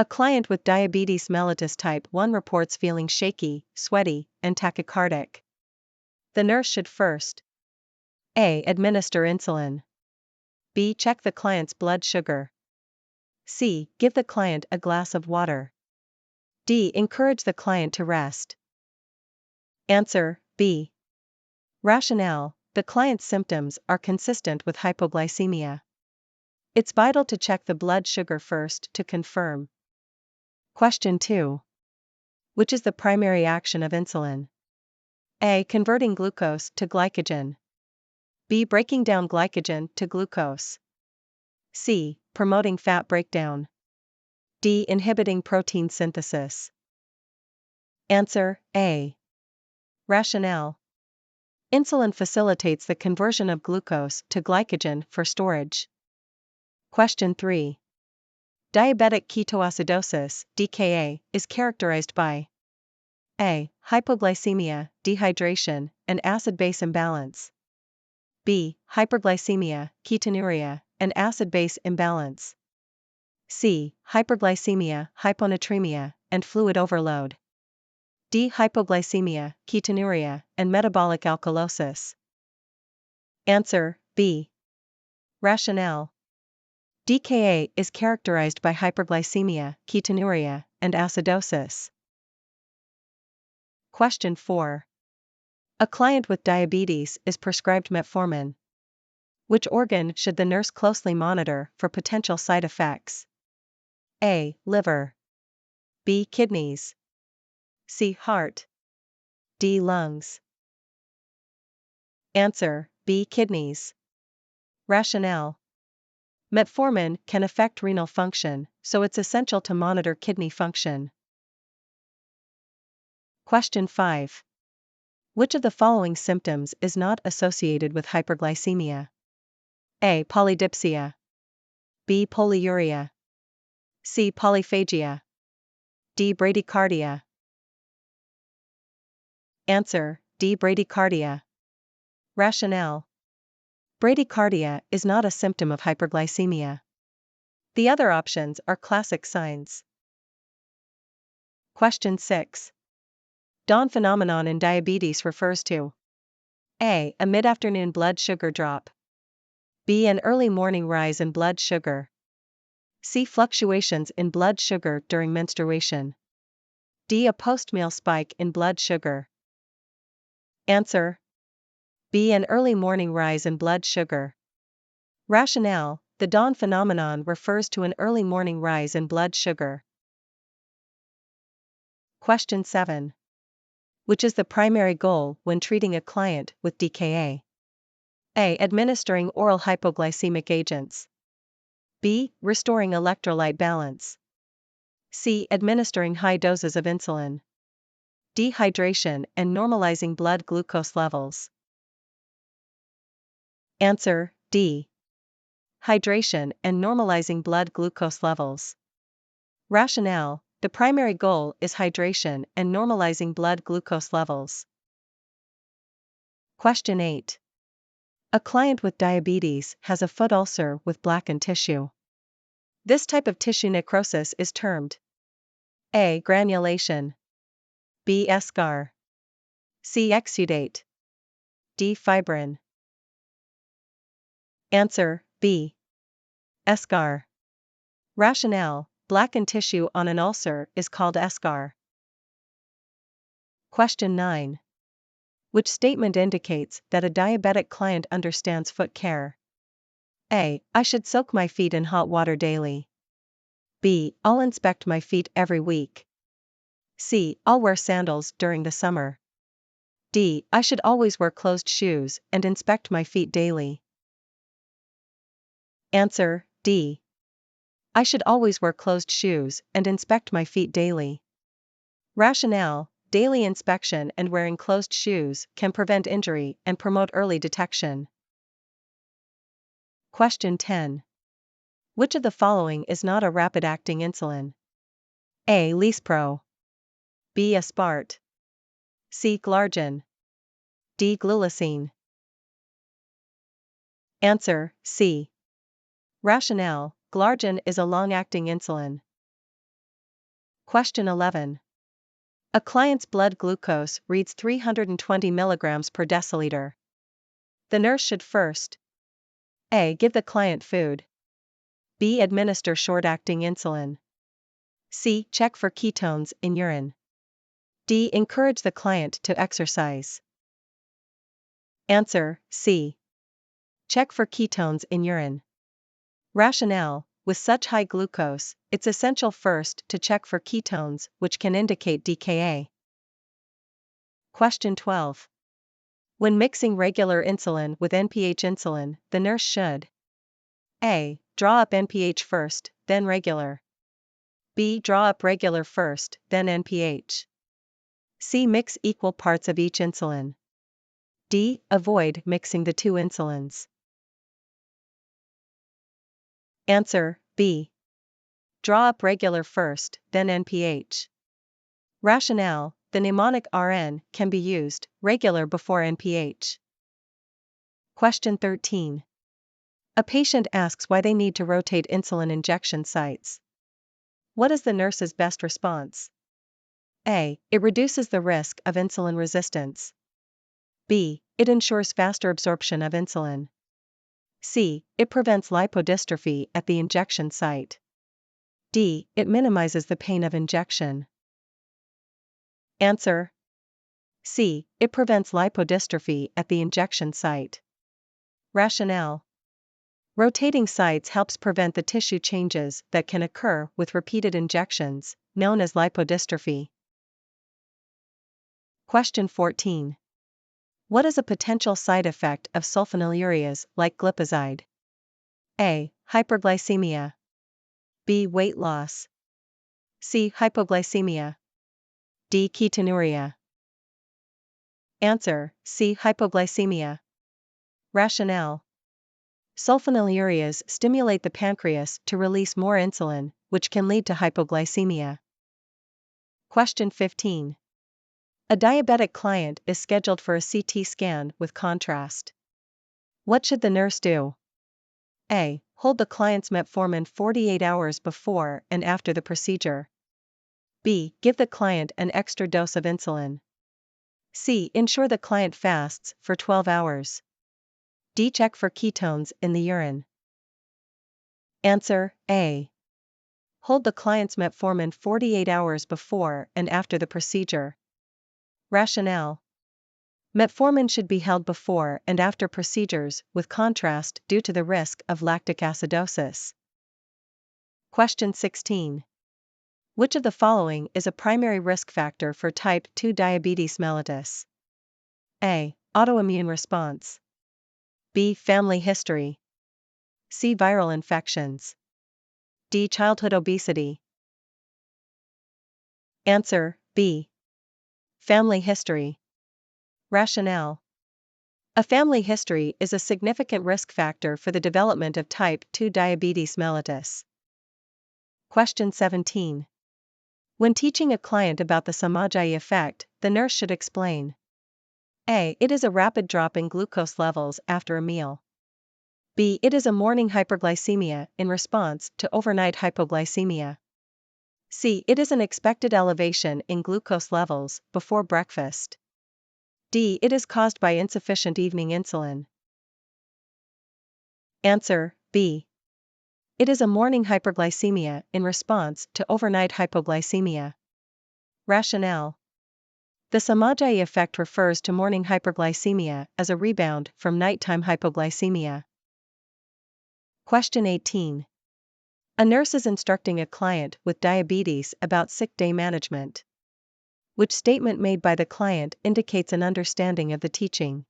A client with diabetes mellitus type 1 reports feeling shaky, sweaty, and tachycardic. The nurse should first A. Administer insulin. B. Check the client's blood sugar. C. Give the client a glass of water. D. Encourage the client to rest. Answer B. Rationale: the client's symptoms are consistent with hypoglycemia. It's vital to check the blood sugar first to confirm. Question 2. Which is the primary action of insulin? A. Converting glucose to glycogen. B. Breaking down glycogen to glucose. C. Promoting fat breakdown. D. Inhibiting protein synthesis. Answer A. Rationale: insulin facilitates the conversion of glucose to glycogen for storage. Question 3. Diabetic ketoacidosis, DKA, is characterized by A. Hypoglycemia, dehydration, and acid-base imbalance. B. Hyperglycemia, ketonuria, and acid-base imbalance. C. Hyperglycemia, hyponatremia, and fluid overload. D. Hypoglycemia, ketonuria, and metabolic alkalosis. Answer B. Rationale: DKA is characterized by hyperglycemia, ketonuria, and acidosis. Question 4. A client with diabetes is prescribed metformin. Which organ should the nurse closely monitor for potential side effects? A. Liver. B. Kidneys. C. Heart. D. Lungs. Answer B. Kidneys. Rationale: metformin can affect renal function, so it's essential to monitor kidney function. Question 5. Which of the following symptoms is not associated with hyperglycemia? A. Polydipsia. B. Polyuria. C. Polyphagia. D. Bradycardia. Answer D. Bradycardia. Rationale: bradycardia is not a symptom of hyperglycemia. The other options are classic signs. Question 6. Dawn phenomenon in diabetes refers to A. A mid-afternoon blood sugar drop. B. An early morning rise in blood sugar. C. Fluctuations in blood sugar during menstruation. D. A post-meal spike in blood sugar. Answer B. An early morning rise in blood sugar. Rationale: the dawn phenomenon refers to an early morning rise in blood sugar. Question 7. Which is the primary goal when treating a client with DKA? A. Administering oral hypoglycemic agents. B. Restoring electrolyte balance. C. Administering high doses of insulin. D. Hydration and normalizing blood glucose levels. Answer D. Hydration and normalizing blood glucose levels. Rationale: the primary goal is hydration and normalizing blood glucose levels. Question 8. A client with diabetes has a foot ulcer with blackened tissue. This type of tissue necrosis is termed A. Granulation. B. Eschar. C. Exudate. D. Fibrin. Answer B. Eschar. Rationale: blackened tissue on an ulcer is called eschar. Question 9. Which statement indicates that a diabetic client understands foot care? A. I should soak my feet in hot water daily. B. I'll inspect my feet every week. C. I'll wear sandals during the summer. D. I should always wear closed shoes and inspect my feet daily. Answer D. I should always wear closed shoes and inspect my feet daily. Rationale: daily inspection and wearing closed shoes can prevent injury and promote early detection. Question 10. Which of the following is not a rapid-acting insulin? A. Lispro. B. Aspart. C. Glargine. D. Glulisine. Answer C. Rationale: Glargine is a long-acting insulin. Question 11. A client's blood glucose reads 320 mg per deciliter. The nurse should first A. Give the client food. B. Administer short-acting insulin. C. Check for ketones in urine. D. Encourage the client to exercise. Answer: C. Check for ketones in urine. Rationale: with such high glucose, it's essential first to check for ketones, which can indicate DKA. Question 12. When mixing regular insulin with NPH insulin, the nurse should A. Draw up NPH first, then regular. B. Draw up regular first, then NPH. C. Mix equal parts of each insulin. D. Avoid mixing the two insulins. Answer: B. Draw up regular first, then NPH. Rationale: the mnemonic RN can be used, regular before NPH. Question 13. A patient asks why they need to rotate insulin injection sites. What is the nurse's best response? A. It reduces the risk of insulin resistance. B. It ensures faster absorption of insulin. C. It prevents lipodystrophy at the injection site. D. It minimizes the pain of injection. Answer: C. It prevents lipodystrophy at the injection site. Rationale: rotating sites helps prevent the tissue changes that can occur with repeated injections, known as lipodystrophy. Question 14. What is a potential side effect of sulfonylureas like glipizide? A. Hyperglycemia. B. Weight loss. C. Hypoglycemia. D. Ketonuria. Answer: C. Hypoglycemia. Rationale: sulfonylureas stimulate the pancreas to release more insulin, which can lead to hypoglycemia. Question 15. A diabetic client is scheduled for a CT scan with contrast. What should the nurse do? A. Hold the client's metformin 48 hours before and after the procedure. B. Give the client an extra dose of insulin. C. Ensure the client fasts for 12 hours. D. Check for ketones in the urine. Answer: A. Hold the client's metformin 48 hours before and after the procedure. Rationale: metformin should be held before and after procedures with contrast due to the risk of lactic acidosis. Question 16. Which of the following is a primary risk factor for type 2 diabetes mellitus? A. Autoimmune response. B. Family history. C. Viral infections. D. Childhood obesity. Answer: B. Family history. Rationale: a family history is a significant risk factor for the development of type 2 diabetes mellitus. Question 17. When teaching a client about the Somogyi effect, the nurse should explain. A. It is a rapid drop in glucose levels after a meal. B. It is a morning hyperglycemia in response to overnight hypoglycemia. C. It is an expected elevation in glucose levels before breakfast. D. It is caused by insufficient evening insulin. Answer: B. It is a morning hyperglycemia in response to overnight hypoglycemia. Rationale: the Somogyi effect refers to morning hyperglycemia as a rebound from nighttime hypoglycemia. Question 18. A nurse is instructing a client with diabetes about sick day management. Which statement made by the client indicates an understanding of the teaching?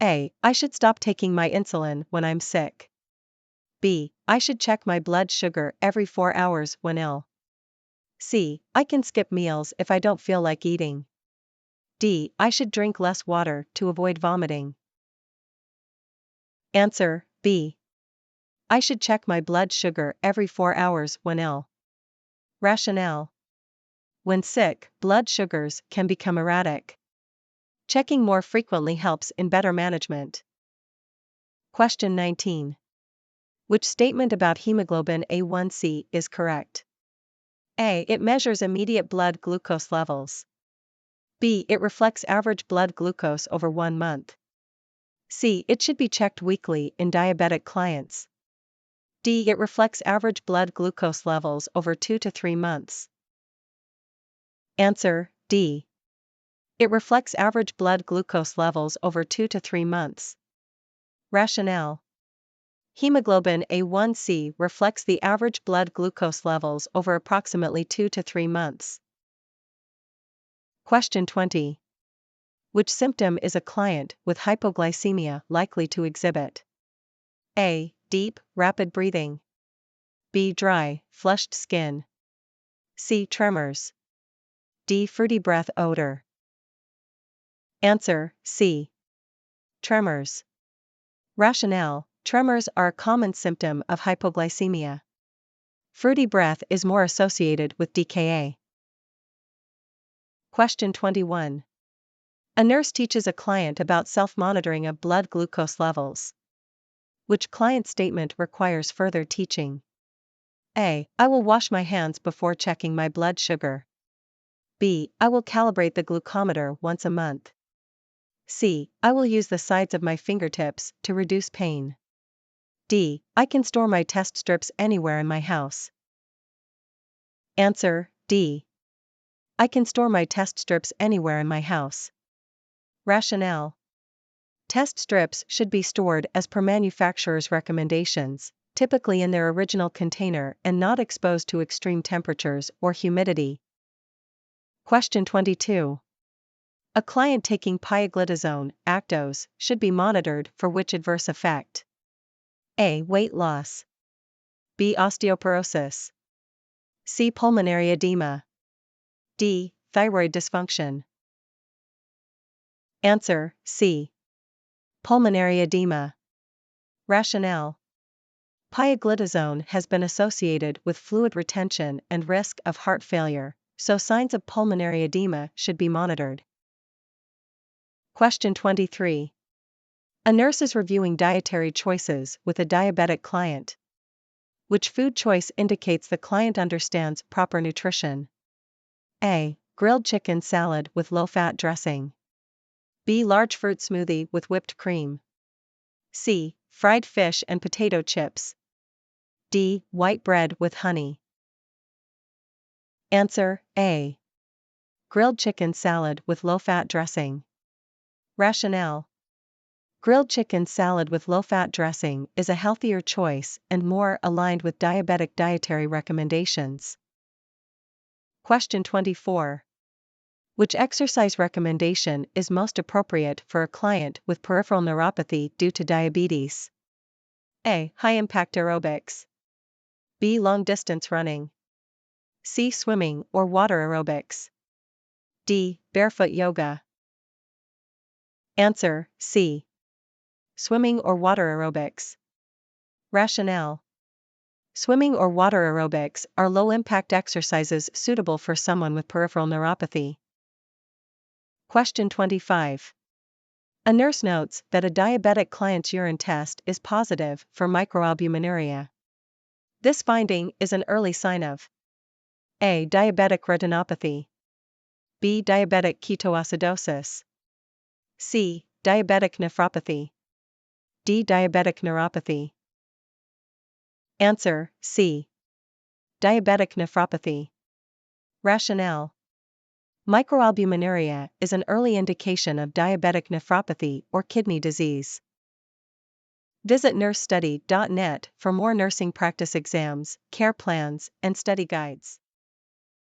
A. I should stop taking my insulin when I'm sick. B. I should check my blood sugar every 4 hours when ill. C. I can skip meals if I don't feel like eating. D. I should drink less water to avoid vomiting. Answer: B. I should check my blood sugar every 4 hours when ill. Rationale: when sick, blood sugars can become erratic. Checking more frequently helps in better management. Question 19. Which statement about hemoglobin A1C is correct? A. It measures immediate blood glucose levels. B. It reflects average blood glucose over 1 month. C. It should be checked weekly in diabetic clients. D. It reflects average blood glucose levels over 2 to 3 months. Answer: D. It reflects average blood glucose levels over 2 to 3 months. Rationale: hemoglobin A1C reflects the average blood glucose levels over approximately 2 to 3 months. Question 20. Which symptom is a client with hypoglycemia likely to exhibit? A. Deep, rapid breathing. B. Dry, flushed skin. C. Tremors. D. Fruity breath odor. Answer: C. Tremors. Rationale: tremors are a common symptom of hypoglycemia. Fruity breath is more associated with DKA. Question 21. A nurse teaches a client about self-monitoring of blood glucose levels. Which client statement requires further teaching? A. I will wash my hands before checking my blood sugar. B. I will calibrate the glucometer once a month. C. I will use the sides of my fingertips to reduce pain. D. I can store my test strips anywhere in my house. Answer: D. I can store my test strips anywhere in my house. Rationale: test strips should be stored as per manufacturer's recommendations, typically in their original container and not exposed to extreme temperatures or humidity. Question 22. A client taking pioglitazone, Actos, should be monitored for which adverse effect? A. Weight loss. B. Osteoporosis. C. Pulmonary edema. D. Thyroid dysfunction. Answer: C. Pulmonary edema. Rationale: pioglitazone has been associated with fluid retention and risk of heart failure, so signs of pulmonary edema should be monitored. Question 23. A nurse is reviewing dietary choices with a diabetic client. Which food choice indicates the client understands proper nutrition? A. Grilled chicken salad with low-fat dressing. B. Large fruit smoothie with whipped cream. C. Fried fish and potato chips. D. White bread with honey. Answer: A. Grilled chicken salad with low-fat dressing. Rationale: grilled chicken salad with low-fat dressing is a healthier choice and more aligned with diabetic dietary recommendations. Question 24. Which exercise recommendation is most appropriate for a client with peripheral neuropathy due to diabetes? A. High-impact aerobics. B. Long-distance running. C. Swimming or water aerobics. D. Barefoot yoga. Answer: C. Swimming or water aerobics. Rationale: swimming or water aerobics are low-impact exercises suitable for someone with peripheral neuropathy. Question 25. A nurse notes that a diabetic client's urine test is positive for microalbuminuria. This finding is an early sign of A. Diabetic retinopathy. B. Diabetic ketoacidosis. C. Diabetic nephropathy. D. Diabetic neuropathy. Answer: C. Diabetic nephropathy. Rationale: microalbuminuria is an early indication of diabetic nephropathy or kidney disease. Visit nursestudy.net for more nursing practice exams, care plans, and study guides.